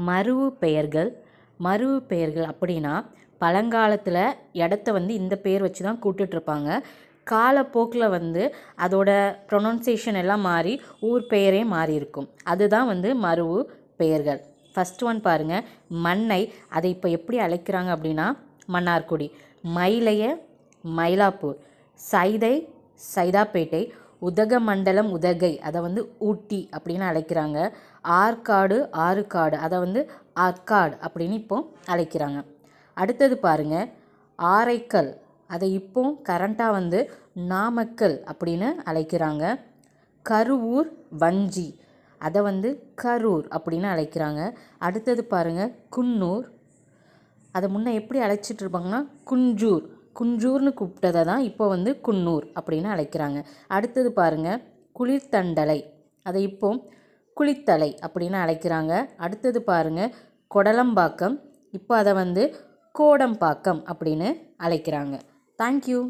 மருவு பெயர்கள். மருவு பெயர்கள் அப்படின்னா பழங்காலத்தில் இடத்த வந்து இந்த பேர் வச்சு தான் கூப்பிட்டுட்ருப்பாங்க. காலப்போக்கில் வந்து அதோட ப்ரொனன்சியேஷன் எல்லாம் மாறி ஊர் பெயரே மாறி இருக்கும். அதுதான் வந்து மருவு பெயர்கள். ஃபஸ்ட் ஒன் பாருங்கள், மண்ணை. அதை இப்போ எப்படி அழைக்கிறாங்க அப்படின்னா மன்னார்குடி. மயிலைய மயிலாப்பூர். சைதை சைதாப்பேட்டை. உதகமண்டலம் உதகை, அதை வந்து ஊட்டி அப்படின்னு அழைக்கிறாங்க. ஆற்காடு ஆறுகாடு, அதை வந்து ஆற்காடு அப்படின்னு இப்போ அழைக்கிறாங்க. அடுத்தது பாருங்கள், ஆரைக்கல். அதை இப்போ கரண்ட்டாக வந்து நாமக்கல் அப்படின்னு அழைக்கிறாங்க. கருவூர் வஞ்சி, அதை வந்து கரூர் அப்படின்னு அழைக்கிறாங்க. அடுத்தது பாருங்கள், குன்னூர். அதை முன்னே எப்படி அழைச்சிட்டு இருப்பாங்கன்னா குஞ்சூர். குஞ்சூர்னு கூப்பிட்டதை தான் இப்போ வந்து குன்னூர் அப்படின்னு அழைக்கிறாங்க. அடுத்தது பாருங்கள், குளிர்தண்டலை. அதை இப்போ குளித்தலை அப்படின்னு அழைக்கிறாங்க. அடுத்தது பாருங்கள், கொடலம்பாக்கம். இப்போ அதை வந்து கோடம்பாக்கம் அப்படின்னு அழைக்கிறாங்க. தேங்க்யூ.